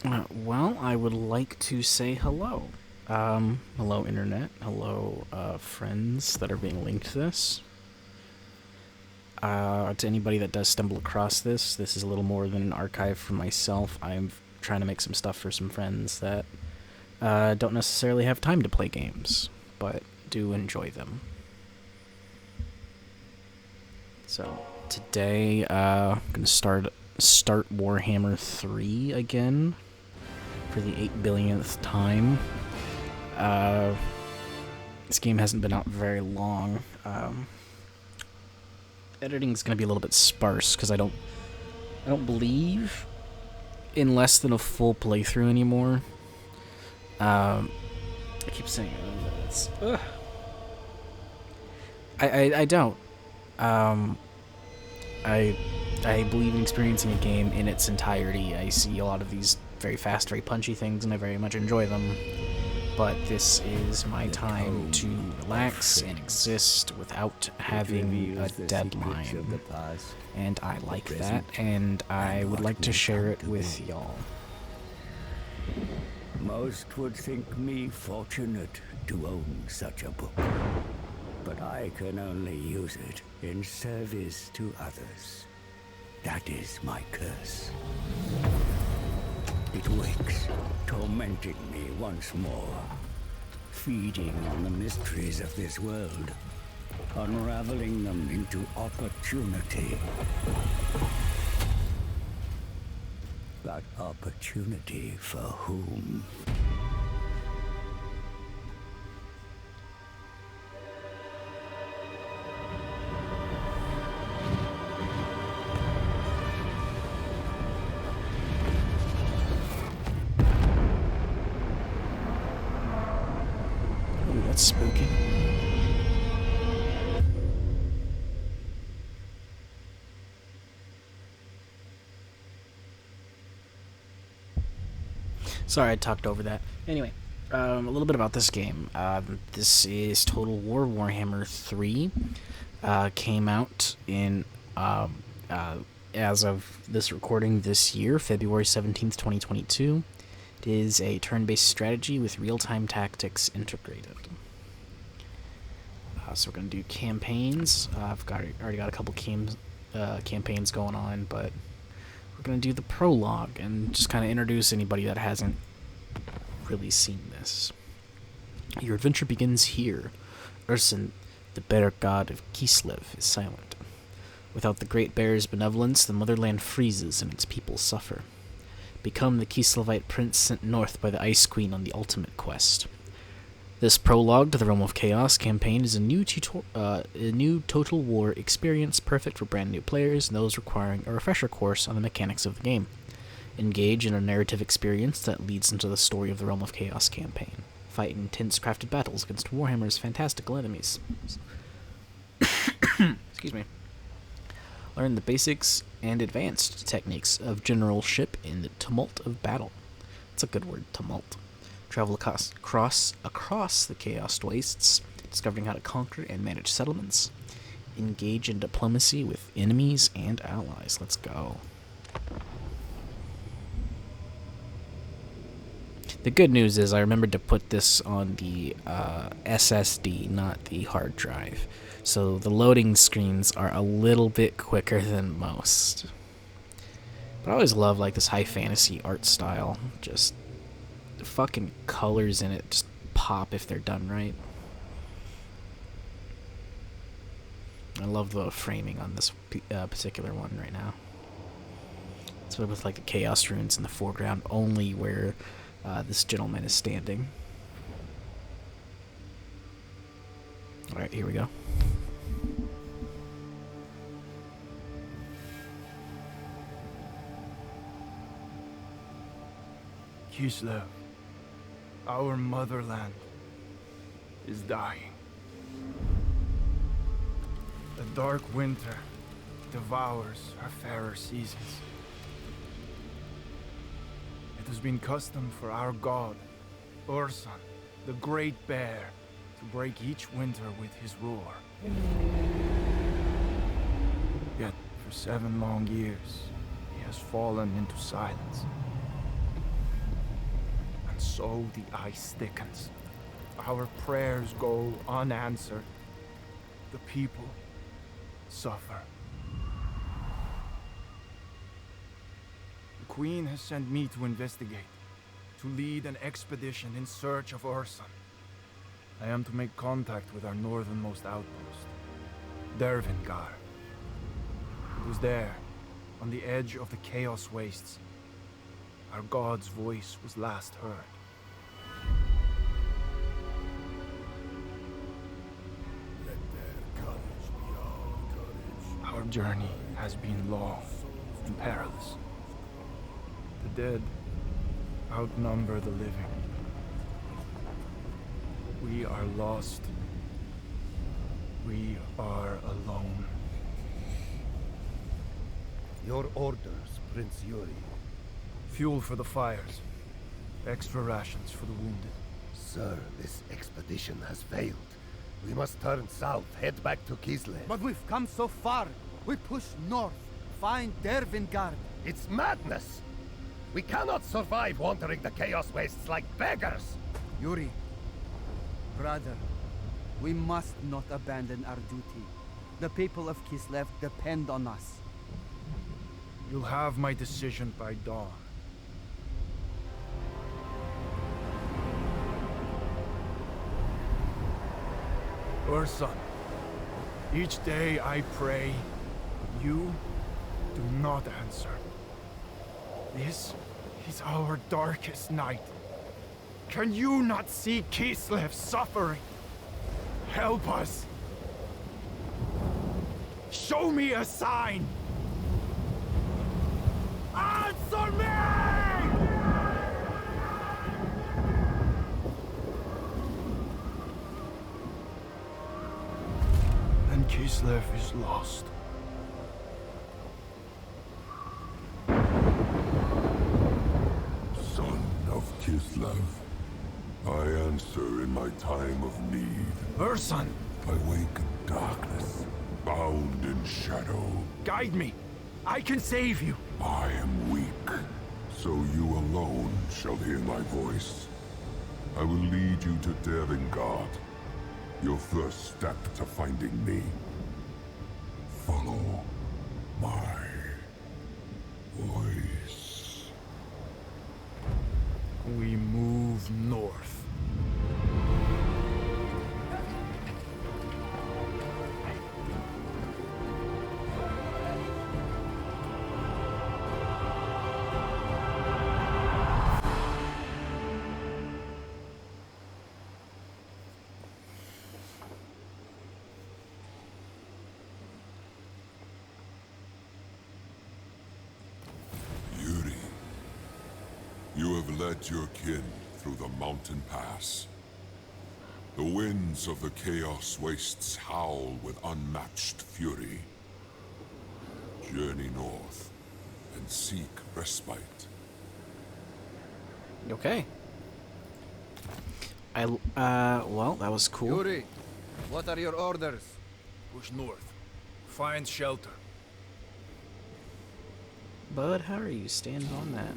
Well, I would like to say hello. Hello, Internet. Hello, friends that are being linked to this. To anybody that does stumble across this is a little more than an archive for myself. I'm trying to make some stuff for some friends that don't necessarily have time to play games, but do enjoy them. So, today, I'm gonna start Warhammer 3 again for the 8 billionth time. This game hasn't been out very long. Editing's gonna be a little bit sparse because I don't believe in less than a full playthrough anymore. I keep saying it's. I don't. Um, I I believe in experiencing a game in its entirety. I see a lot of these very fast, very punchy things, and I very much enjoy them. But this is my time to relax and exist without having a deadline. And I like that, and I would like to share it with y'all. Most would think me fortunate to own such a book, but I can only use it in service to others. That is my curse. It wakes, tormenting me once more, feeding on the mysteries of this world, unraveling them into opportunity. But opportunity for whom? Ooh, that's spooky. Sorry, I talked over that. Anyway, a little bit about this game. This is Total War Warhammer 3. Came out in, as of this recording this year, February 17th, 2022. It is a turn-based strategy with real-time tactics integrated. So we're going to do campaigns. Already got a couple campaigns going on, but we're going to do the prologue and just kind of introduce anybody that hasn't really seen this. Your adventure begins here. Urson, the bear god of Kislev, is silent. Without the Great Bear's benevolence, the motherland freezes and its people suffer. Become the Kislevite prince sent north by the Ice Queen on the ultimate quest. This prologue to the Realm of Chaos campaign is a new Total War experience perfect for brand new players and those requiring a refresher course on the mechanics of the game. Engage in a narrative experience that leads into the story of the Realm of Chaos campaign. Fight intense crafted battles against Warhammer's fantastical enemies. Excuse me. Learn the basics and advanced techniques of generalship in the tumult of battle. It's a good word, tumult. Travel across the Chaos Wastes, discovering how to conquer and manage settlements. Engage in diplomacy with enemies and allies. Let's go. The good news is I remembered to put this on the SSD, not the hard drive. So the loading screens are a little bit quicker than most. But I always love like this high fantasy art style. Just the fucking colors in it just pop if they're done right. I love the framing on this particular one right now. It's with like the chaos runes in the foreground, only where this gentleman is standing. Alright, here we go. Kislev, our motherland, is dying. The dark winter devours our fairer seasons. It has been custom for our god, Urson, the Great Bear, to break each winter with his roar. Yet, for 7 long years, he has fallen into silence. so the ice thickens. Our prayers go unanswered. The people suffer. The Queen has sent me to investigate, to lead an expedition in search of Urson. I am to make contact with our northernmost outpost, Dervingar. It was there, on the edge of the Chaos Wastes, our god's voice was last heard. Let their courage be our courage. Our journey has been long and perilous. The dead outnumber the living. We are lost. We are alone. Your orders, Prince Yuri. Fuel for the fires. Extra rations for the wounded. Sir, this expedition has failed. We must turn south, head back to Kislev. But we've come so far. We push north, find Dervingard. It's madness! We cannot survive wandering the Chaos Wastes like beggars! Yuri, brother, we must not abandon our duty. The people of Kislev depend on us. You'll have my decision by dawn. Urson, each day I pray, you do not answer. This is our darkest night. Can you not see Kislev suffering? Help us. Show me a sign. Answer me! And Kislev is lost. Son of Kislev, I answer in my time of need. Urson, I wake in darkness, bound in shadow. guide me. I can save you. I am weak, so you alone shall hear my voice. I will lead you to Dervingard, your first step to finding me. Follow my voice. We move north. Yuri, you have led your kin through the mountain pass. The winds of the Chaos Wastes howl with unmatched fury. Journey north and seek respite. Okay. Well, that was cool. Yuri, what are your orders? Push north. Find shelter. Bud, how are you? Stand on that.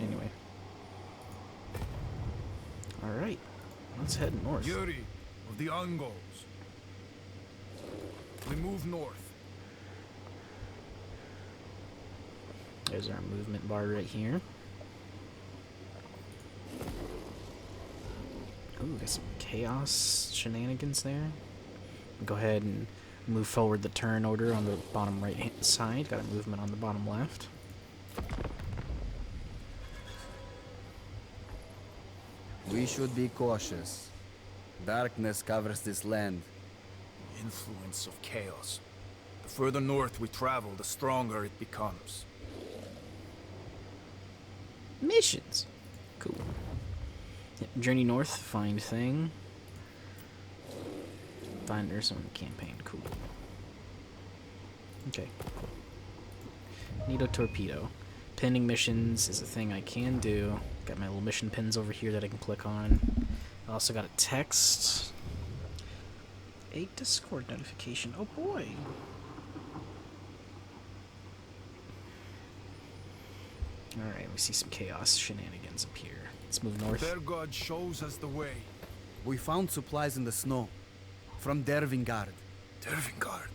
Anyway. Alright. Let's head north. Yuri of the Ungols. We move north. There's our movement bar right here. Ooh, got some chaos shenanigans there. Go ahead and move forward the turn order on the bottom right hand side. Got a movement on the bottom left. We should be cautious. Darkness covers this land. Influence of chaos. The further north we travel, the stronger it becomes. Missions. Cool. Yep, journey north, find thing. Find Urson campaign. Cool. Okay, cool. Need a torpedo. Pending missions is a thing I can do. Got my little mission pins over here that I can click on. I also got a text. A Discord notification. Oh boy. Alright, we see some chaos shenanigans up here. Let's Let's move north. Their god shows us the way. We found supplies in the snow. From Dervingard. Dervingard?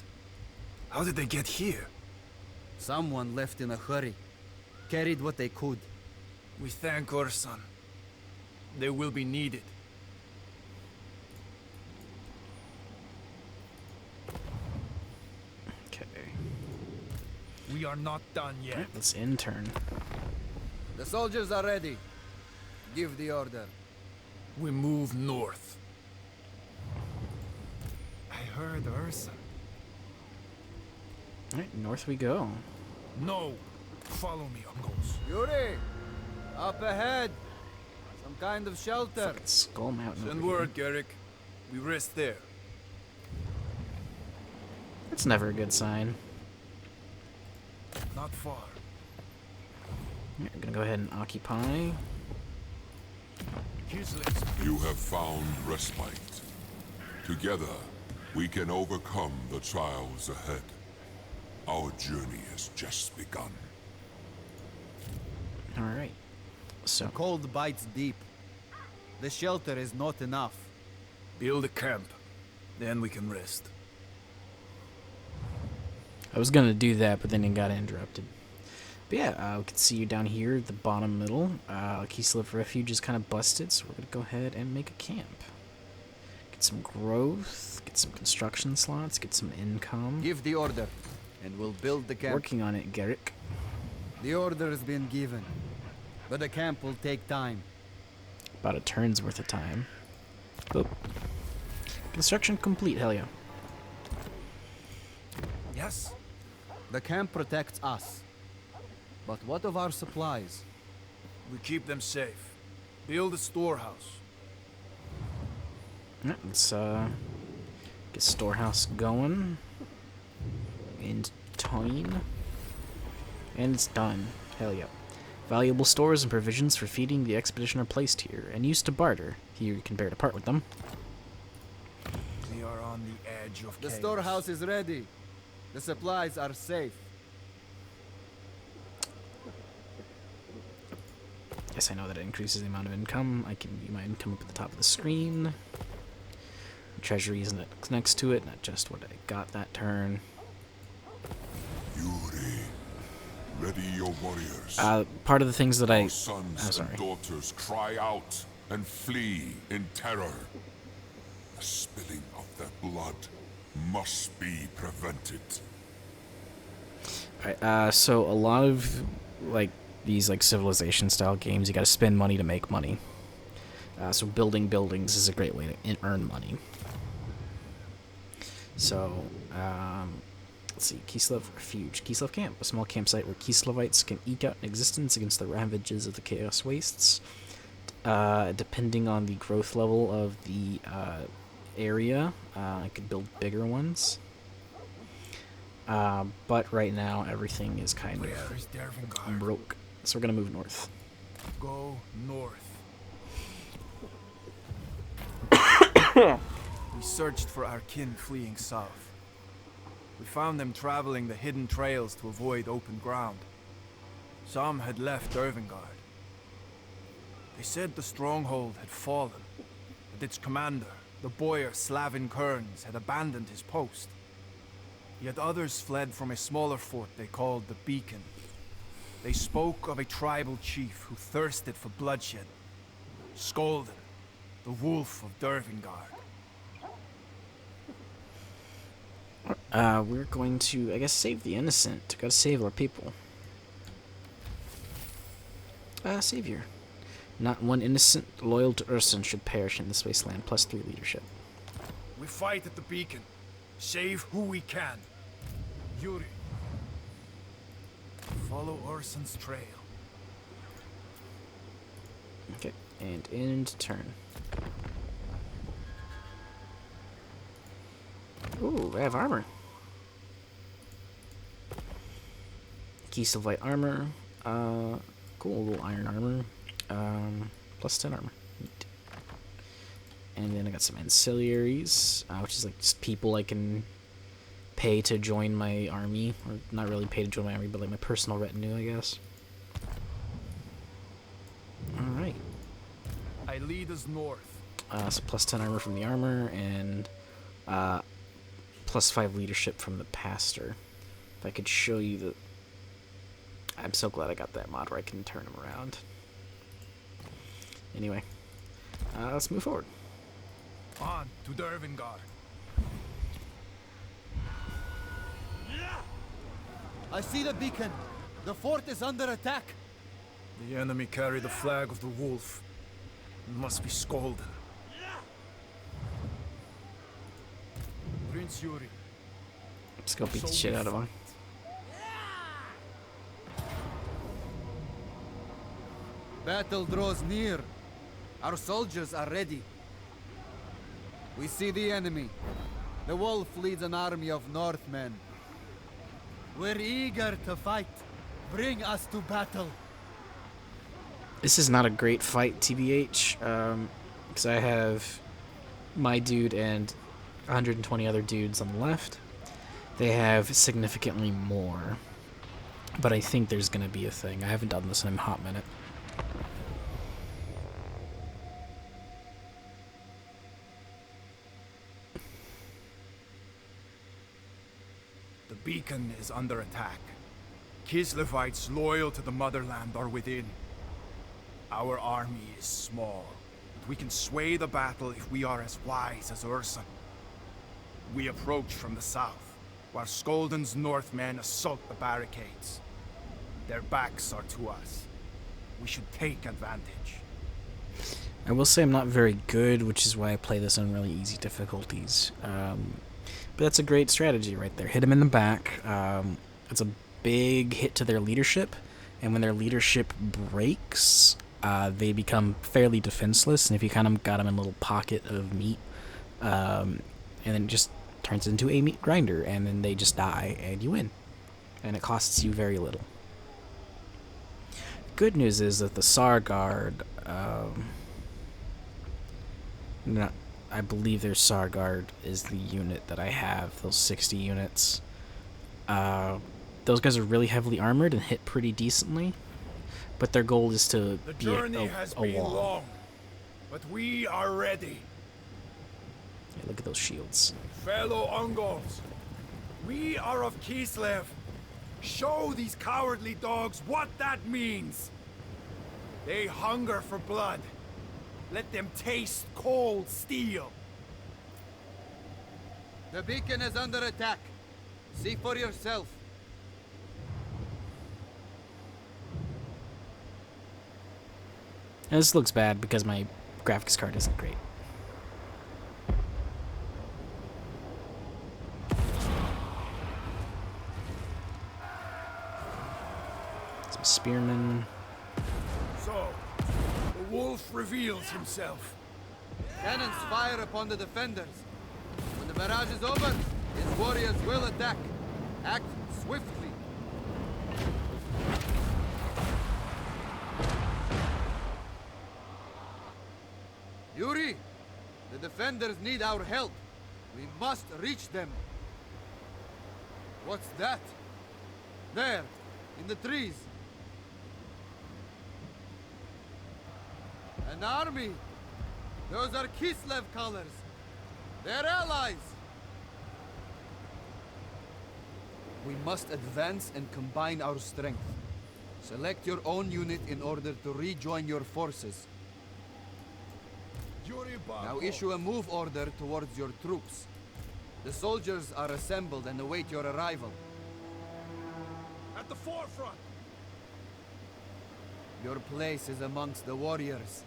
How did they get here? Someone left in a hurry. Carried what they could. We thank Urson. They will be needed. Okay. We are not done yet. Alright, let's intern. The soldiers are ready. Give the order. We move north. I heard Urson. Alright, north we go. No! Follow me, uncles. Yuri! Up ahead! Some kind of shelter. Fucking Skull Mountain. Send over here. word, Garrick. We rest there. That's never a good sign. Not far. Alright, I'm gonna go ahead and occupy. You have found respite. Together, we can overcome the trials ahead. Our journey has just begun. Alright. So, Cold bites deep. The shelter is not enough. Build a camp. Then we can rest. I was gonna do that, but then it got interrupted. But yeah, we can see you down here at the bottom middle. Kislev Refuge is kind of busted, so we're gonna go ahead and make a camp. Get some growth, get some construction slots, get some income. Give the order, and we'll build the camp. Working on it, Garrick. The order has been given, but the camp will take time. About a turn's worth of time. Boop. Construction complete, hell yeah. Yes? The camp protects us. But what of our supplies? We keep them safe. Build a storehouse. Alright, let's get storehouse going. And time. And it's done. Hell yeah. Valuable stores and provisions for feeding the expedition are placed here, and used to barter. Here you can bear to part with them. We are on the edge of The chaos. storehouse is ready. The supplies are safe. Yes, I know that it increases the amount of income. I can view my income up at the top of the screen. Treasury is next to it, not just what I got that turn. Yuri, ready your warriors. Part of the things that I... Our sons and daughters cry out and flee in terror. The spilling of their blood must be prevented. Alright, so a lot of, like, these, like, civilization-style games, you gotta spend money to make money. So building buildings is a great way to earn money. So, let's see, Kislev Refuge. Kislev Camp, a small campsite where Kislevites can eke out an existence against the ravages of the Chaos Wastes. Depending on the growth level of the area, I could build bigger ones. But right now, everything is kind Where of is Dervingard? broke. So we're gonna move north. Go north. We searched for our kin fleeing south. We found them traveling the hidden trails to avoid open ground. Some had left Dervingard. They said the stronghold had fallen, but its commander, the boyar Slavin Kearns, had abandoned his post. Yet others fled from a smaller fort they called the Beacon. They spoke of a tribal chief who thirsted for bloodshed. Skolden, the wolf of Dervingard. We're going to, I guess, save the innocent. Gotta save our people. Savior. Not one innocent loyal to Urson should perish in this wasteland. +3 leadership. We fight at the Beacon. Save who we can. Yuri. Follow Urson's trail. Okay, and end turn. Ooh, I have armor. Kislev armor. Cool, little iron armor. +10 armor. Neat. And then I got some ancillaries, which is like just people I can pay to join my army, or not really pay to join my army, but like my personal retinue, I guess. All right. lead us north. So plus 10 armor from the armor, and plus 5 leadership from the pastor. If I could show you the... I'm so glad I got that mod where I can turn him around. Anyway, let's move forward. On to Dervingar. I see the beacon. The fort is under attack. The enemy carry the flag of the wolf. It must be Skolden. Prince Yuri. Let's go beat the shit out of him. Battle draws near. Our soldiers are ready. We see the enemy. The wolf leads an army of Northmen. We're eager to fight. Bring us to battle. This is not a great fight, TBH, because I have my dude and 120 other dudes on the left. They have significantly more, but I think there's going to be a thing. I haven't done this in a hot minute. The beacon is under attack. Kislevites loyal to the motherland are within. Our army is small, but we can sway the battle if we are as wise as Urson. We approach from the south, while Skolden's Northmen assault the barricades. Their backs are to us. We should take advantage. I will say I'm not very good, which is why I play this on really easy difficulties. But that's a great strategy right there. Hit them in the back. It's a big hit to their leadership, and when their leadership breaks, they become fairly defenseless, and if you kind of got them in a little pocket of meat, and then it just turns into a meat grinder, and then they just die, and you win. And it costs you very little. Good news is that the Sarguard, I believe their Sarguard is the unit that I have, those 60 units. Those guys are really heavily armored and hit pretty decently, but their goal is to The be journey has a been wall. long, but we are ready. Yeah, look at those shields. Fellow Ungols, we are of Kislev. Show these cowardly dogs what that means. They hunger for blood. Let them taste cold steel. The beacon is under attack. See for yourself. And this looks bad because my graphics card isn't great. Some spearmen. So, the wolf reveals himself. Cannons fire upon the defenders. When the barrage is over, his warriors will attack. Act swiftly. Yuri, the defenders need our help. We must reach them. What's that? There, in the trees. An army! Those are Kislev colors. They're allies! We must advance and combine our strength. Select your own unit in order to rejoin your forces. Now issue a move order towards your troops. The soldiers are assembled and await your arrival. At the forefront! Your place is amongst the warriors.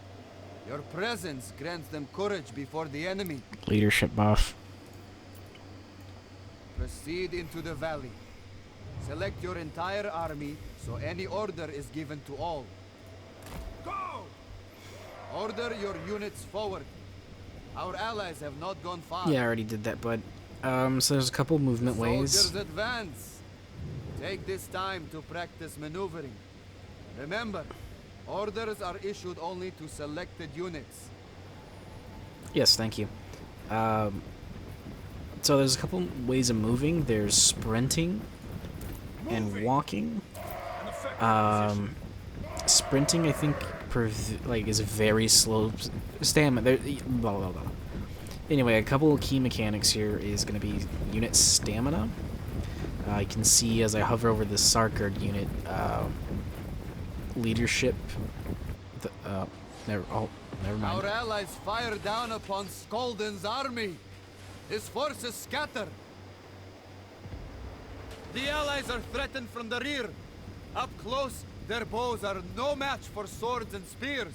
Your presence grants them courage before the enemy. Leadership buff. Proceed into the valley. Select your entire army so any order is given to all. Go! Order your units forward. Our allies have not gone far. Yeah, I already did that, bud. So there's a couple movement ways. Soldiers advance. Take this time to practice maneuvering. Remember, orders are issued only to selected units. Yes, thank you. So there's a couple ways of moving. There's sprinting and walking. Sprinting, I think, is very slow stamina. Blah blah blah. Anyway, a couple of key mechanics here is going to be unit stamina. You can see as I hover over the Sarkard unit, leadership. Never mind. Our allies fire down upon Skolden's army. His forces scatter. The allies are threatened from the rear. Up close, their bows are no match for swords and spears.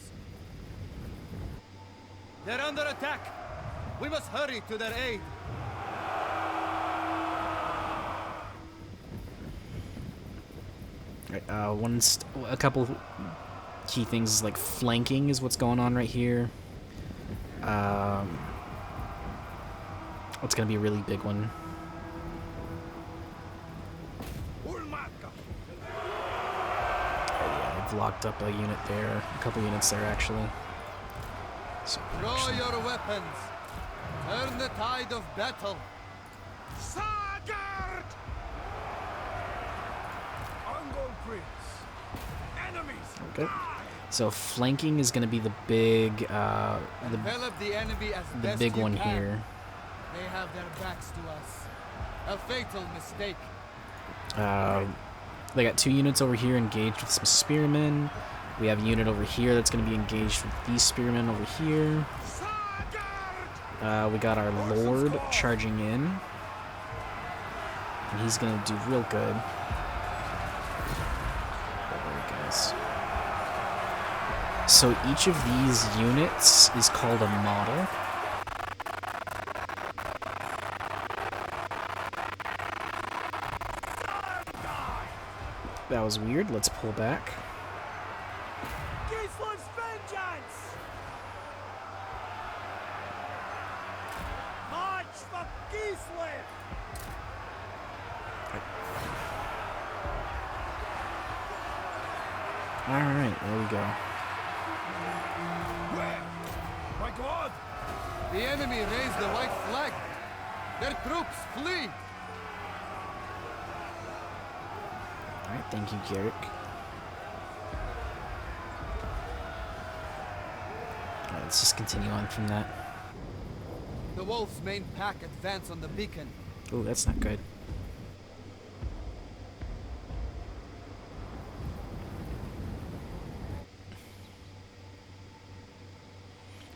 They're under attack. We must hurry to their aid. Right, a couple key things is like flanking is what's going on right here. It's gonna be a really big one. Yeah, I've locked up a unit there, a couple units there actually. So Draw your weapons. Turn the tide of battle. Sagard! Ungol Prince. Enemies! okay. So flanking is gonna be the big, Envelop the enemy as the best big you one can. here. They have their backs to us. A fatal mistake. They got 2 units over here engaged with some spearmen. We have a unit over here that's going to be engaged with these spearmen over here. We got our lord charging in. And he's going to do real good. There he goes. So each of these units is called a model. That was weird. Let's pull back. Gislin's vengeance! March for Gislin! Alright, there we go. Where? My God! The enemy raised the white flag. Their troops flee. Alright, thank you, Garrick. Alright, let's just continue on from that. The wolves' main pack advance on the beacon. Ooh, that's not good.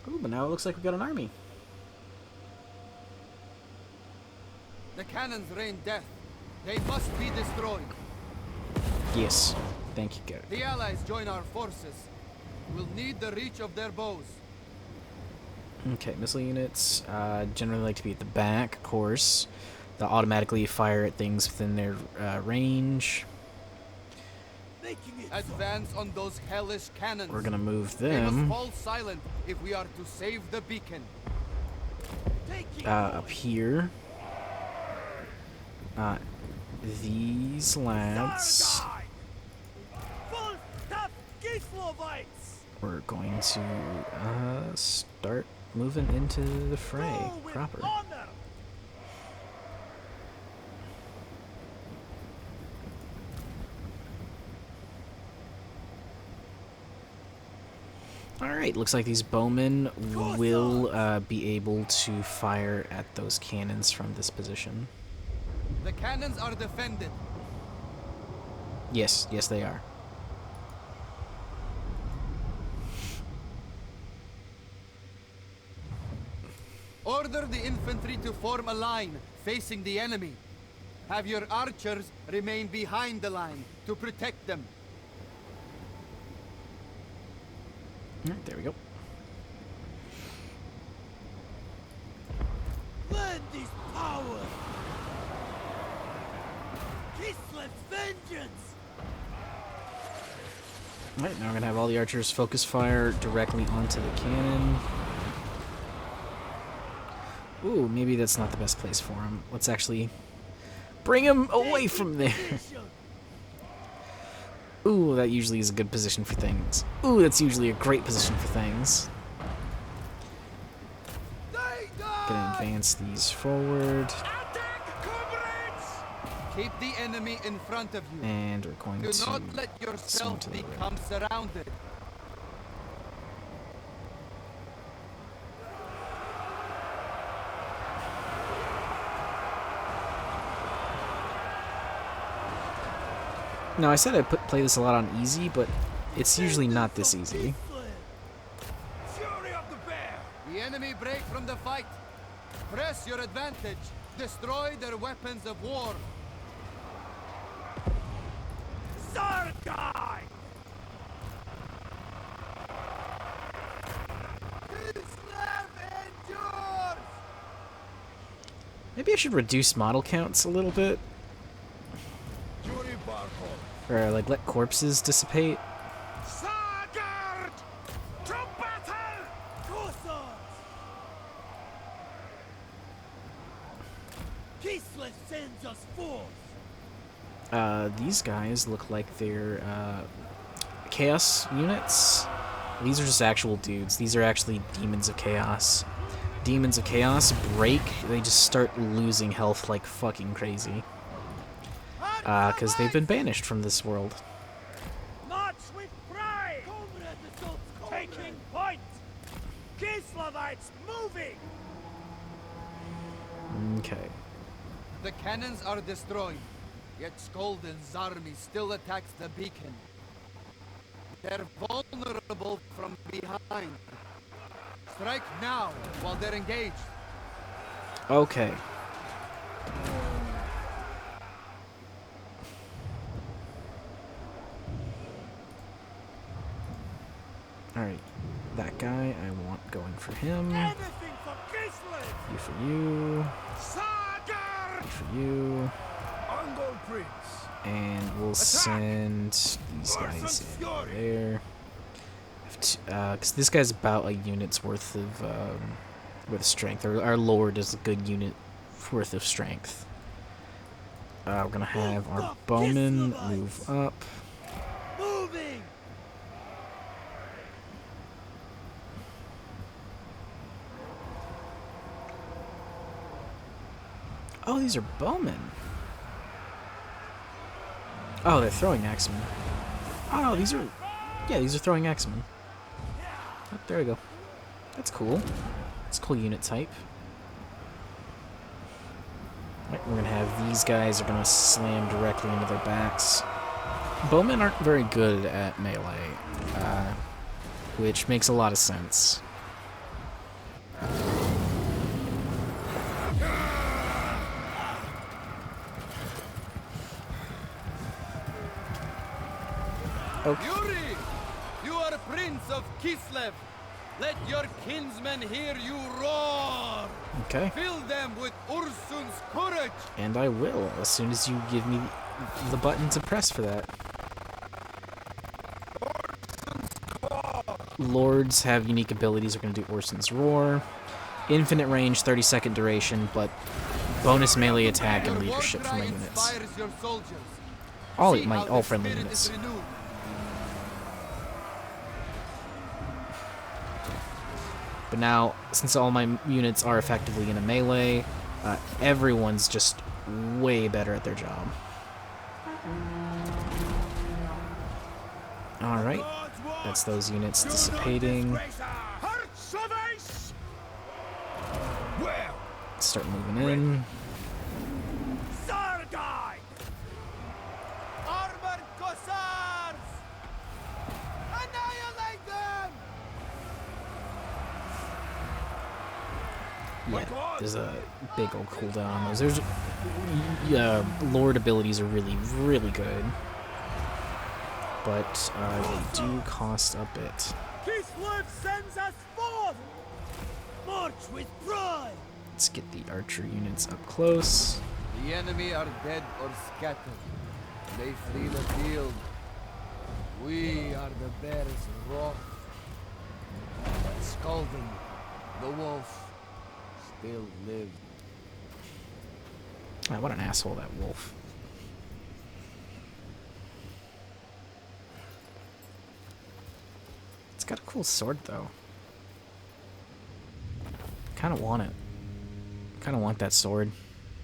Ooh, but now it looks like we got an army. The cannons rain death. They must be destroyed. Yes. Thank you, Garrick. The allies join our forces. We'll need the reach of their bows. Okay, missile units generally like to be at the back, of course. They'll automatically fire at things within their range. Advance on those hellish cannons. We're gonna move They must them fall silent if we are to save the beacon. up here. These lads. We're going to start moving into the fray proper. Alright, looks like these bowmen will be able to fire at those cannons from this position. The cannons are defended. Yes, yes they are. Order the infantry to form a line facing the enemy. Have your archers remain behind the line to protect them. Alright, there we go. Lend these power! Kislet's vengeance! Alright, now we're gonna have all the archers focus fire directly onto the cannon. Ooh, maybe that's not the best place for him. Let's actually bring him away from there. Ooh, that usually is a good position for things. Ooh, that's usually a great position for things. Gonna advance these forward. Keep the enemy in front of you. And we're going Do to not let yourself to the right. become surrounded. No, I said play this a lot on easy, but it's usually not this easy. Fury of the bear! The enemy break from the fight. Press your advantage. Destroy their weapons of war. Sargai! Kislev endures! Maybe I should reduce model counts a little bit, Fury Barkov! or like let corpses dissipate. Sargard! To battle! Corsars! Kislev sends us forth! These guys look like they're chaos units. These are just actual dudes. These are actually demons of chaos. Demons of chaos break, they just start losing health like fucking crazy. Because they've been banished from this world. March with pride! Comrade assaults taking point! Kislevites moving! Okay. The cannons are destroyed, yet Skolden's army still attacks the beacon. They're vulnerable from behind. Strike now while they're engaged. Okay. Alright. That guy, I want going for him. Anything for Kislev! You for you. Sargard! You for you. Ungol Prince! And we'll send these guys in there. Because this guy's about a unit's worth of strength. Our lord is a good unit worth of strength. We're gonna have our bowmen move up. Moving! Oh, these are bowmen. Oh, they're throwing axemen. Oh, these are... Yeah, these are throwing axemen. Oh, there we go. That's cool. That's a cool unit type. Right, we're gonna have these guys are gonna slam directly into their backs. Bowmen aren't very good at melee, which makes a lot of sense. Okay. Yuri! You are Prince of Kislev. Let your kinsmen hear you roar. Okay. Fill them with Ursun's courage. And I will, as soon as you give me the button to press for that. Lords have unique abilities. We're going to do Orson's Roar. Infinite range, 30-second duration, but bonus melee attack and leadership for my units. Inspires your soldiers. All friendly spirit units. is renewed. But now, since all my units are effectively in a melee, everyone's just way better at their job. Alright, that's those units dissipating. Start moving in. Sargai! Armored Cossars! Annihilate them! Yeah, there's a big old cooldown on those. There's, Lord abilities are really, really good. But they do cost a bit. Kislev sends us forth! March with pride! Let's get the archer units up close. The enemy are dead or scattered. They flee the field. We are the bear's wrath. But Skalden, the wolf, still lives. Ah, what an asshole, that wolf. It's got a cool sword, though. Kind of want it. Kind of want that sword.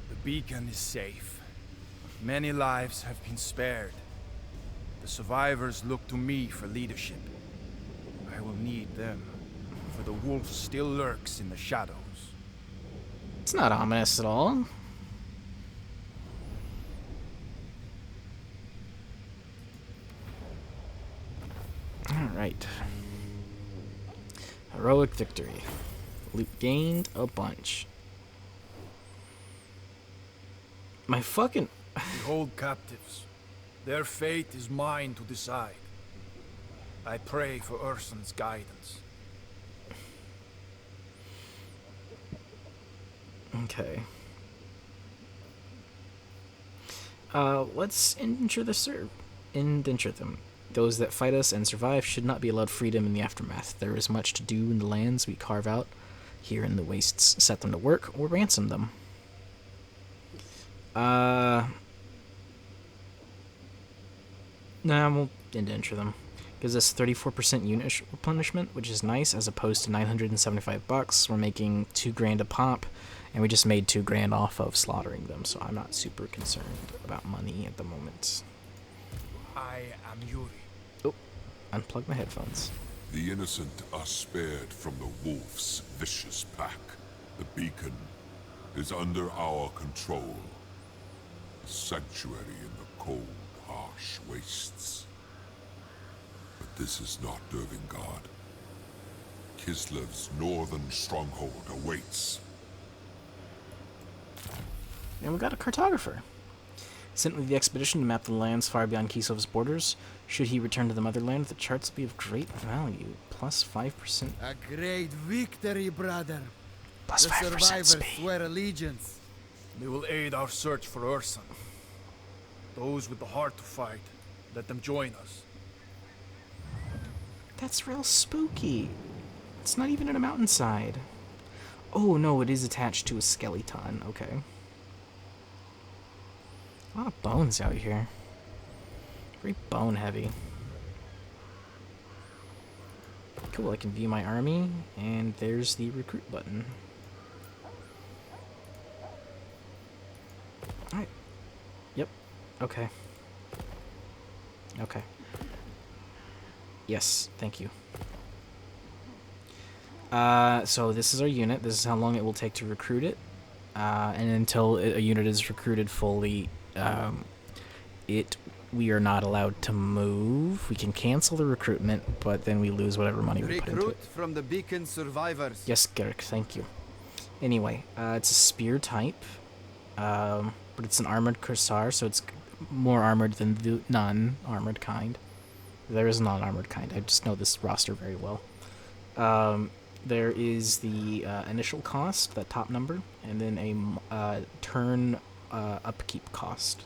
The beacon is safe. Many lives have been spared. The survivors look to me for leadership. I will need them, for the wolf still lurks in the shadows. It's not ominous at all. Alright. Heroic victory. Loot gained a bunch. My fucking... Behold captives. Their fate is mine to decide. I pray for Urson's guidance. Okay. Let's indenture them. Those that fight us and survive should not be allowed freedom in the aftermath. There is much to do in the lands we carve out here in the wastes. Set them to work or ransom them. Nah, we'll indenture them. Gives us 34% unit replenishment, which is nice, as opposed to $975. We're making $2,000 a pop, and we just made $2,000 off of slaughtering them, so I'm not super concerned about money at the moment. I am Yuri. Oh, unplug my headphones. The innocent are spared from the wolf's vicious pack. The beacon is under our control. A sanctuary in the cold, harsh wastes. But this is not Dervingard. Kislev's northern stronghold awaits. And we got a cartographer. Sent with the expedition to map the lands far beyond Kislev's borders. Should he return to the motherland, the charts will be of great value. Plus 5%. A great victory, brother. Plus The 5% survivors speed. swear allegiance. They will aid our search for Urson. Those with the heart to fight, let them join us. That's real spooky. It's not even in a mountainside. Oh no, it is attached to a skeleton. Okay. A lot of bones out here. Very bone heavy. Cool, I can view my army, and there's the recruit button. Alright. Yep. Okay. Okay. Yes, thank you. So this is our unit. This is how long it will take to recruit it. And until a unit is recruited fully, we are not allowed to move. We can cancel the recruitment, but then we lose whatever money we put into Recruit it. from the beacon survivors. Yes, Garrick, thank you. Anyway, it's a spear type, but it's an armored cursar, so it's more armored than the non-armored kind. There is a non-armored kind. I just know this roster very well. There is the initial cost, that top number, and then a turn upkeep cost.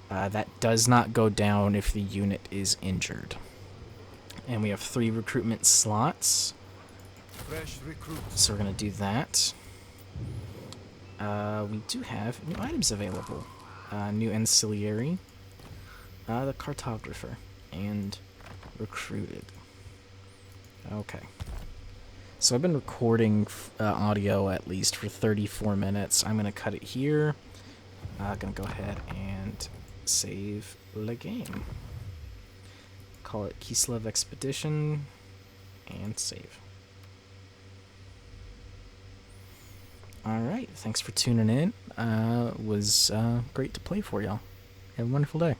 That does not go down if the unit is injured. And we have 3 recruitment slots. Fresh recruits. So we're going to do that. We do have new items available. New ancillary. The cartographer. And recruited. Okay. So I've been recording audio at least for 34 minutes. I'm going to cut it here. I'm going to go ahead and save the game. Call it Kislev Expedition and save. Alright, thanks for tuning in. It was great to play for y'all. Have a wonderful day.